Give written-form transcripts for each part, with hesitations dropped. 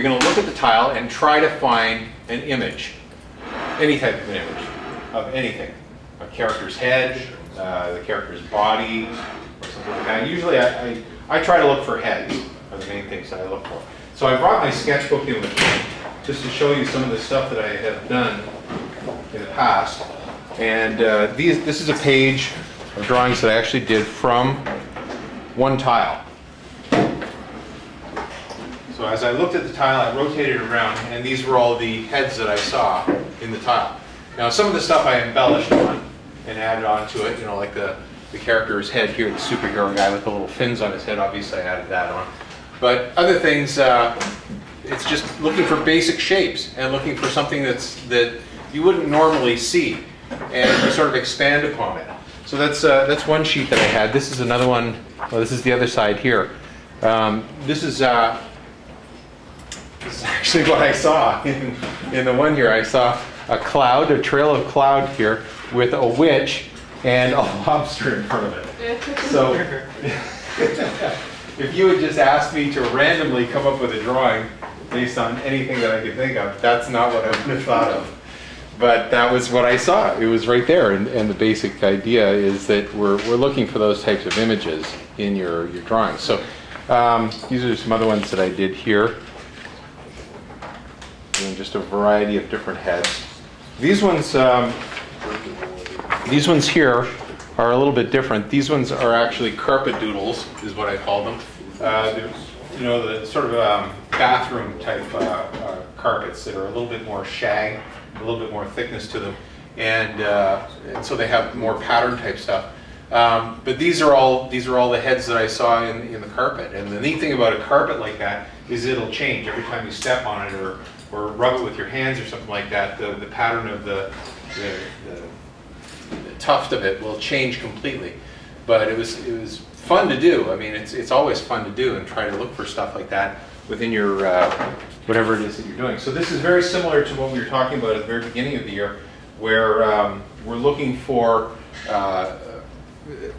going to look at the tile and try to find an image, any type of an image of anything. A character's head, the character's body, or something like that. Usually I try to look for heads are the main things that I look for. So I brought my sketchbook in with me just to show you some of the stuff that I have done in the past. And this is a page of drawings that I actually did from one tile. So as I looked at the tile, I rotated it around, and these were all the heads that I saw in the tile. Now some of the stuff I embellished on and added on to it, you know, like the character's head here, the superhero guy with the little fins on his head, obviously I added that on. But other things, it's just looking for basic shapes and looking for something that you wouldn't normally see, and you sort of expand upon it. So that's one sheet that I had. This is another one. Well, this is the other side here. This is actually what I saw in the one here. I saw a cloud, a trail of cloud here with a witch and a lobster in front of it. So if you had just asked me to randomly come up with a drawing based on anything that I could think of, that's not what I would have thought of. But that was what I saw. It was right there. And the basic idea is that we're looking for those types of images in your drawings. So these are some other ones that I did here. Doing just a variety of different heads. These ones here are a little bit different. These ones are actually carpet doodles, is what I call them. They're, you know, the sort of bathroom type carpets that are a little bit more shag, a little bit more thickness to them, and so they have more pattern type stuff. But these are all the heads that I saw in the carpet. And the neat thing about a carpet like that is it'll change every time you step on it or rub it with your hands or something like that. The pattern of the tuft of it will change completely. But it was fun to do. I mean, it's always fun to do and try to look for stuff like that within your whatever it is that you're doing. So this is very similar to what we were talking about at the very beginning of the year, where we're looking for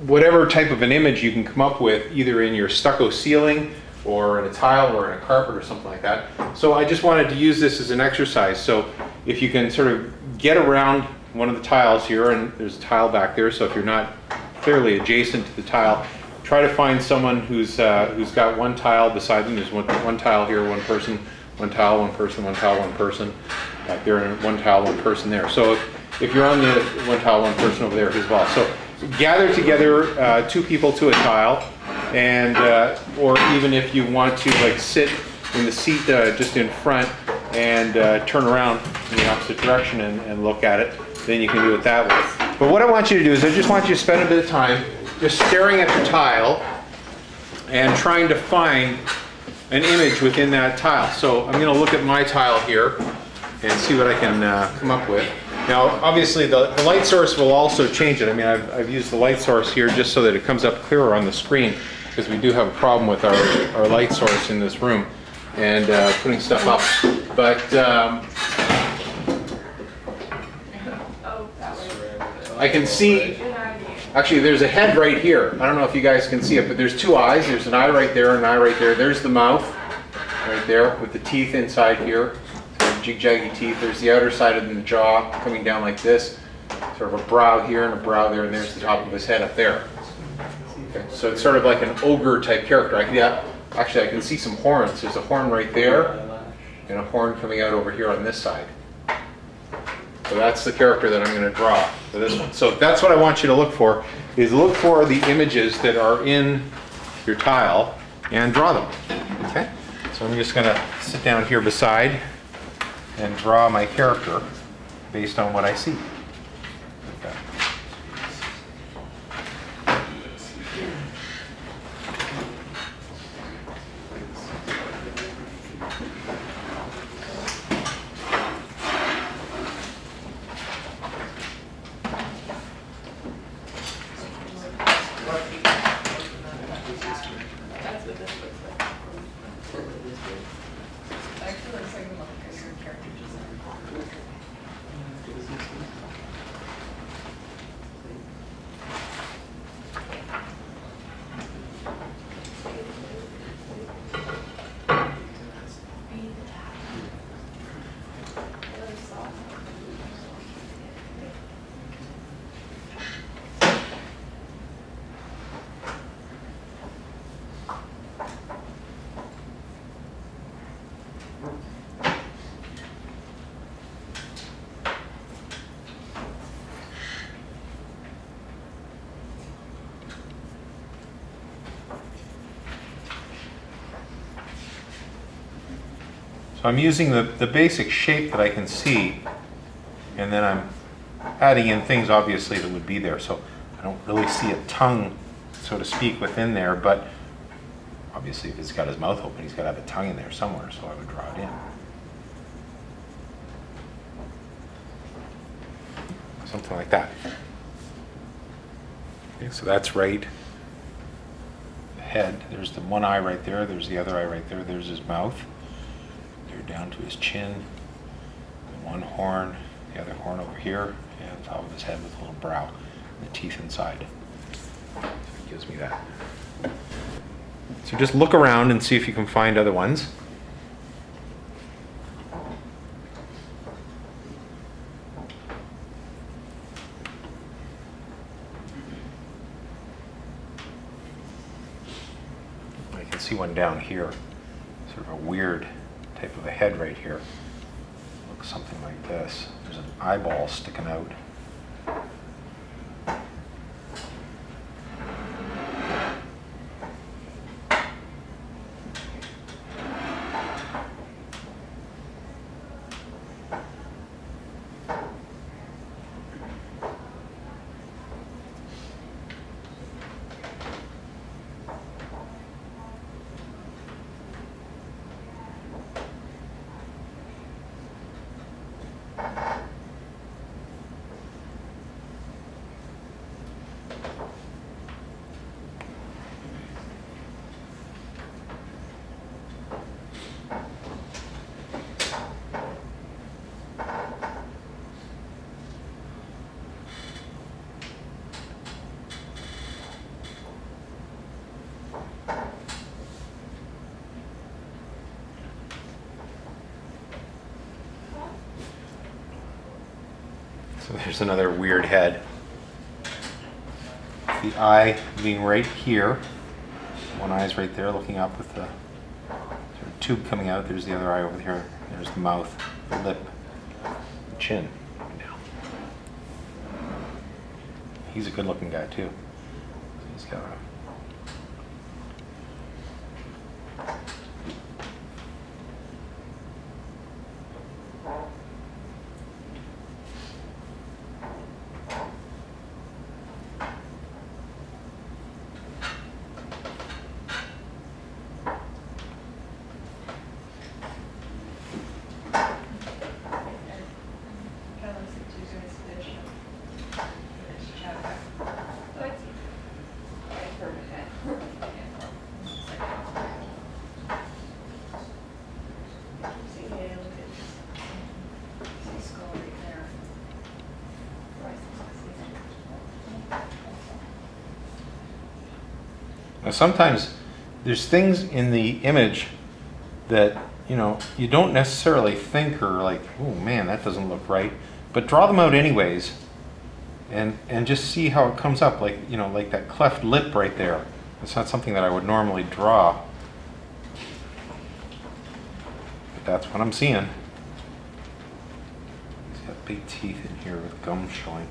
whatever type of an image you can come up with, either in your stucco ceiling or in a tile or in a carpet or something like that. So I just wanted to use this as an exercise. So if you can sort of get around one of the tiles here, and there's a tile back there, so if you're not clearly adjacent to the tile, try to find someone who's got one tile beside them. There's one tile here, one person, one tile, one person, one tile, one person. Back there, and one tile, one person there. So if you're on the one tile, one person over there as well. So gather together two people to a tile, and or even if you want to like sit in the seat just in front and turn around in the opposite direction and look at it, then you can do it that way. But what I want you to do is I just want you to spend a bit of time just staring at the tile and trying to find an image within that tile. So I'm going to look at my tile here and see what I can come up with. Now, obviously, the light source will also change it. I mean, I've used the light source here just so that it comes up clearer on the screen, because we do have a problem with our light source in this room and putting stuff up. But I can see, actually, there's a head right here. I don't know if you guys can see it, but there's two eyes. There's an eye right there and an eye right there. There's the mouth right there with the teeth inside here. Jig-jaggy teeth. There's the outer side of the jaw coming down like this. Sort of a brow here and a brow there, and there's the top of his head up there. Okay, so it's sort of like an ogre type character. Actually, I can see some horns. There's a horn right there, and a horn coming out over here on this side. So that's the character that I'm going to draw for this one. So that's what I want you to look for, is look for the images that are in your tile and draw them. Okay? So I'm just going to sit down here beside and draw my character based on what I see. Okay. So I'm using the basic shape that I can see, and then I'm adding in things obviously that would be there. So I don't really see a tongue, so to speak, within there, but obviously if he's got his mouth open, he's got to have a tongue in there somewhere, so I would draw it in. Something like that. Okay, so that's right. The head, there's the one eye right there, there's the other eye right there, there's his mouth. There down to his chin, and one horn, the other horn over here, and top of his head with a little brow, and the teeth inside. So it gives me that. So just look around and see if you can find other ones. I can see one down here, sort of a weird type of a head right here. Looks something like this. There's an eyeball sticking out. So there's another weird head. The eye being right here. One eye's right there looking up with the sort of tube coming out. There's the other eye over here. There's the mouth, the lip, the chin. He's a good looking guy too. He's got a Now sometimes there's things in the image that, you don't necessarily think or like, oh man, that doesn't look right, but draw them out anyways and just see how it comes up, like, like that cleft lip right there. It's not something that I would normally draw, but that's what I'm seeing. He's got big teeth in here with gum showing.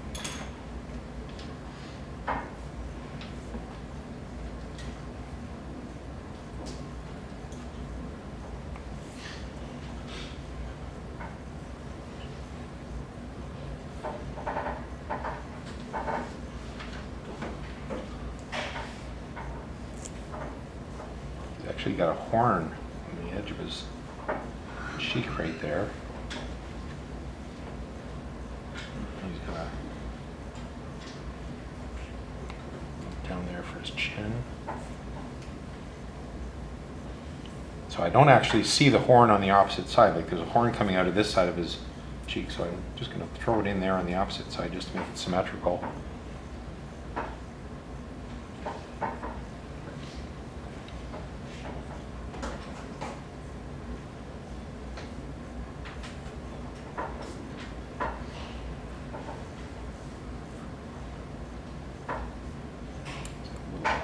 Actually got a horn on the edge of his cheek right there. He's got a down there for his chin. So I don't actually see the horn on the opposite side. Like there's a horn coming out of this side of his cheek, so I'm just going to throw it in there on the opposite side just to make it symmetrical.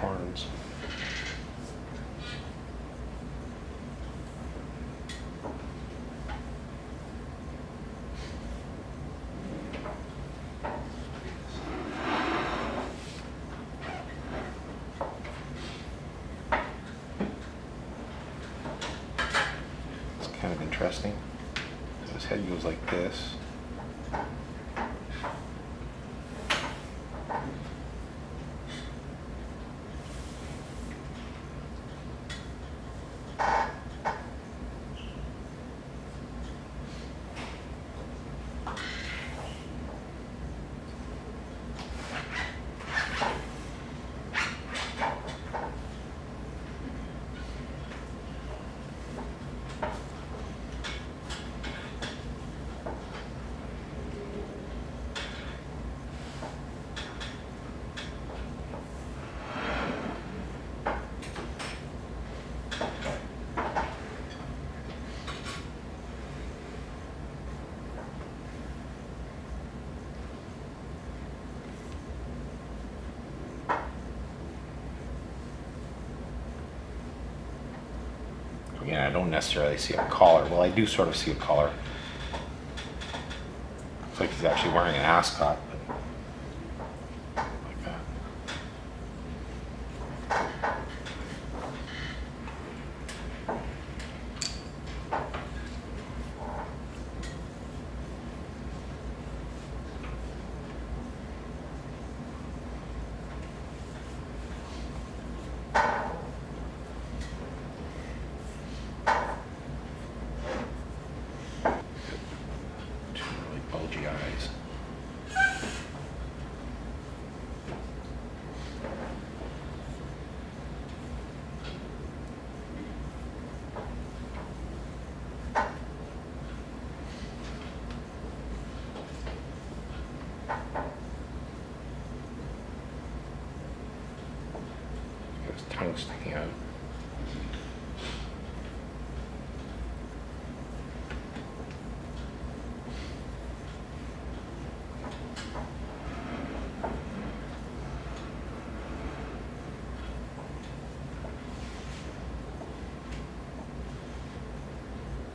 Horns. kind of interesting. So his head goes like this. Again, I don't necessarily see a collar. Well, I do sort of see a collar. Looks like he's actually wearing an ascot, but like that. Bulgy eyes. His tongue sticking out.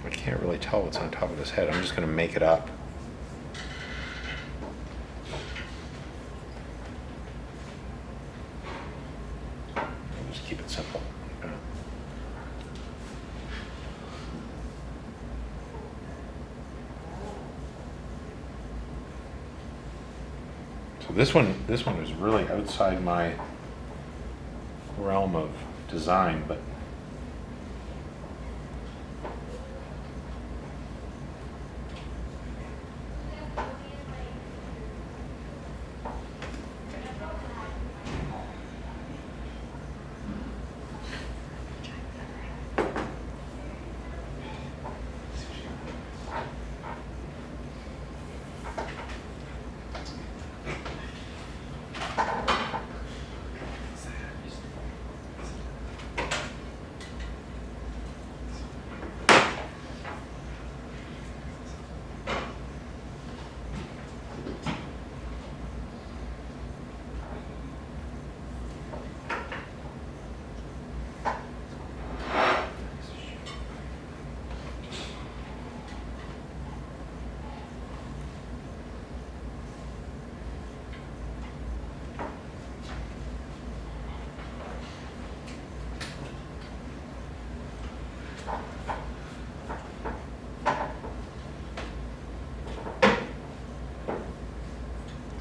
I can't really tell what's on top of his head. I'm just going to make it up. I'll just keep it simple. So this one is really outside my realm of design, but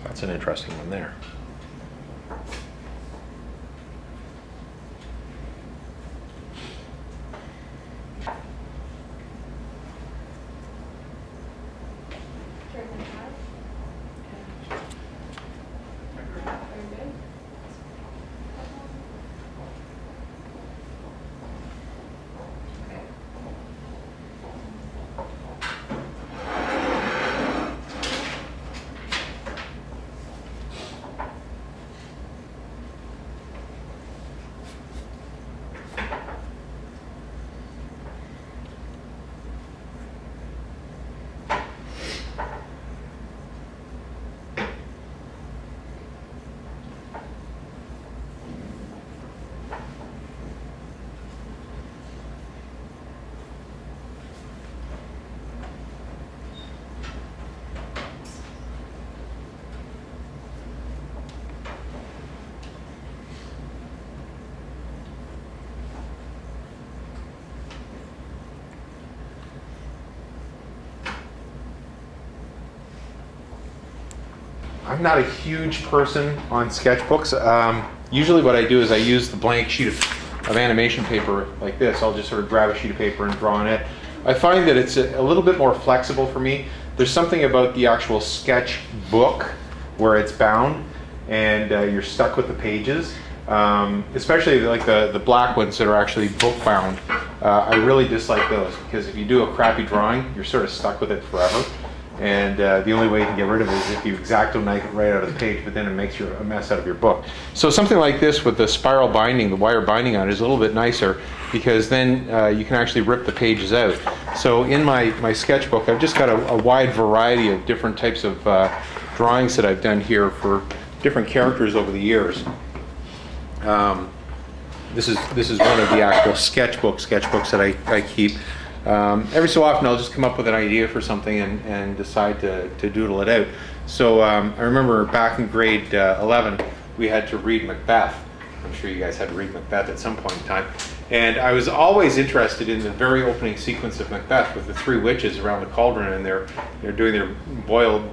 that's an interesting one there. I'm not a huge person on sketchbooks. Usually what I do is I use the blank sheet of animation paper like this. I'll just sort of grab a sheet of paper and draw on it. I find that it's a little bit more flexible for me. There's something about the actual sketch book where it's bound and you're stuck with the pages. Especially like the black ones that are actually book bound. I really dislike those because if you do a crappy drawing, you're sort of stuck with it forever. And the only way you can get rid of it is if you X-Acto knife it right out of the page, but then it makes a mess out of your book. So something like this with the spiral binding, the wire binding on it, is a little bit nicer because then you can actually rip the pages out. So in my sketchbook, I've just got a wide variety of different types of drawings that I've done here for different characters over the years. This is one of the actual sketchbooks that I keep. Every so often I'll just come up with an idea for something and decide to doodle it out. So I remember back in grade 11 we had to read Macbeth. I'm sure you guys had to read Macbeth at some point in time. And I was always interested in the very opening sequence of Macbeth with the three witches around the cauldron and they're doing their boiled,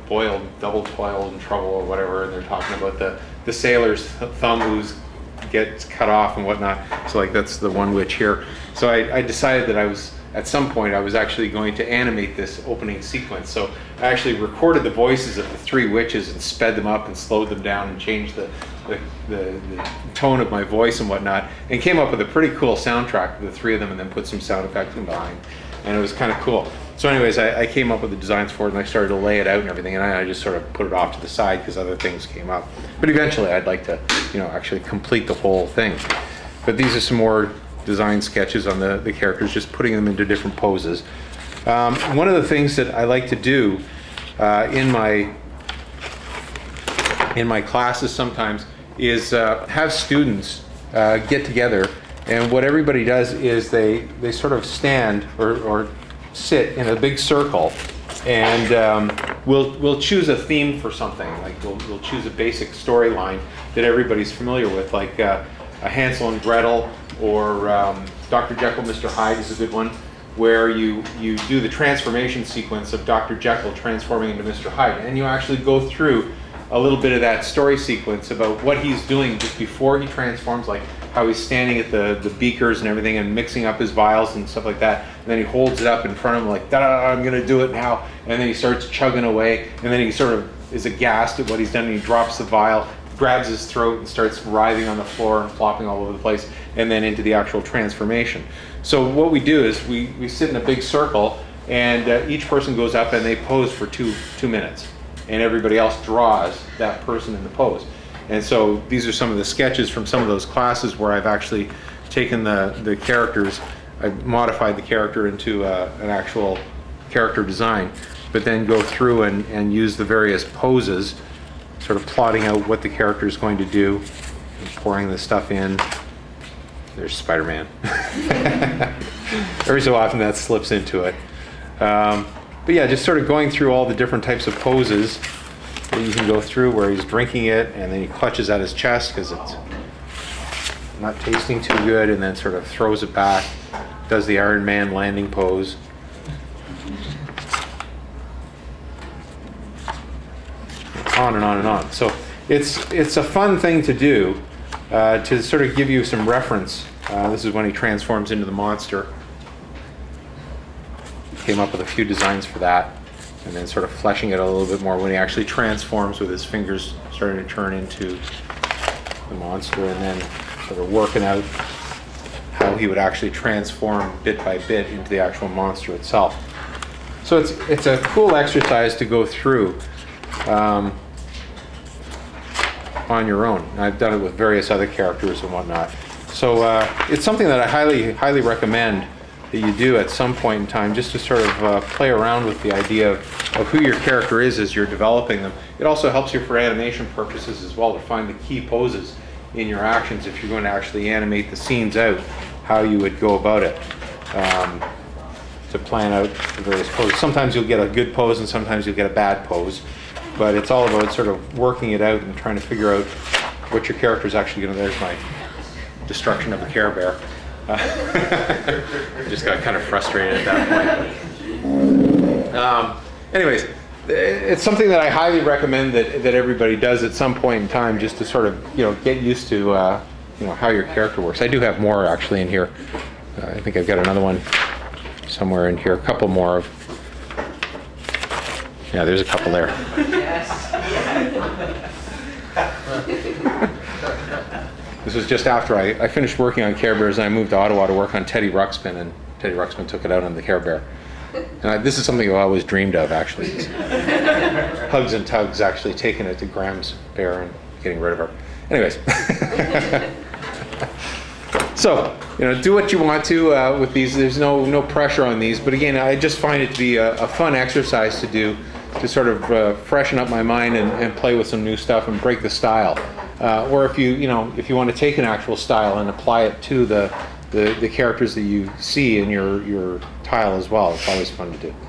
double toiled and trouble or whatever, and they're talking about the sailor's thumb who's gets cut off and whatnot. So like that's the one witch here. So I decided that at some point I was actually going to animate this opening sequence. So I actually recorded the voices of the three witches and sped them up and slowed them down and changed the tone of my voice and whatnot, and came up with a pretty cool soundtrack for the three of them and then put some sound effects in behind. And it was kind of cool. So anyways, I came up with the designs for it and I started to lay it out and everything, and I just sort of put it off to the side because other things came up. But eventually I'd like to, actually complete the whole thing. But these are some more design sketches on the characters, just putting them into different poses. One of the things that I like to do in my classes sometimes is have students get together, and what everybody does is they sort of stand or sit in a big circle, and we'll choose a theme for something. Like we'll choose a basic storyline that everybody's familiar with, like a Hansel and Gretel, or Dr. Jekyll, Mr. Hyde is a good one, where you do the transformation sequence of Dr. Jekyll transforming into Mr. Hyde, and you actually go through a little bit of that story sequence about what he's doing just before he transforms, like how he's standing at the beakers and everything and mixing up his vials and stuff like that, and then he holds it up in front of him like, da, I'm gonna do it now, and then he starts chugging away, and then he sort of is aghast at what he's done, and he drops the vial, grabs his throat and starts writhing on the floor and flopping all over the place, and then into the actual transformation. So what we do is we sit in a big circle, and each person goes up and they pose for two minutes, and everybody else draws that person in the pose. And so these are some of the sketches from some of those classes where I've actually taken the characters, I've modified the character into an actual character design, but then go through and use the various poses, sort of plotting out what the character is going to do, and pouring the stuff in. There's Spider-Man. Every so often that slips into it. But yeah, just sort of going through all the different types of poses that you can go through, where he's drinking it and then he clutches at his chest because it's not tasting too good, and then sort of throws it back, does the Iron Man landing pose. On and on and on. So it's a fun thing to do to sort of give you some reference. This is when he transforms into the monster. Came up with a few designs for that, and then sort of fleshing it a little bit more when he actually transforms with his fingers starting to turn into the monster, and then sort of working out how he would actually transform bit by bit into the actual monster itself. So it's a cool exercise to go through on your own. I've done it with various other characters and whatnot. So it's something that I highly recommend that you do at some point in time, just to sort of play around with the idea of who your character is as you're developing them. It also helps you for animation purposes as well, to find the key poses in your actions if you're going to actually animate the scenes out, how you would go about it, to plan out the various poses. Sometimes you'll get a good pose and sometimes you'll get a bad pose, but it's all about sort of working it out and trying to figure out what your character is actually going to. There's my destruction of the Care Bear. I just got kind of frustrated at that point. Anyways, it's something that I highly recommend that everybody does at some point in time, just to sort of, get used to, how your character works. I do have more actually in here. I think I've got another one somewhere in here, a couple more of, yeah, there's a couple there. Yes. This was just after I finished working on Care Bears, and I moved to Ottawa to work on Teddy Ruxpin, and Teddy Ruxpin took it out on the Care Bear. And this is something I've always dreamed of, actually. Hugs and Tugs actually taking it to Graham's bear and getting rid of her. Anyways. So, do what you want to with these. There's no pressure on these. But again, I just find it to be a fun exercise to do, to sort of freshen up my mind and play with some new stuff and break the style. Or if you want to take an actual style and apply it to the characters that you see in your tile as well, it's always fun to do.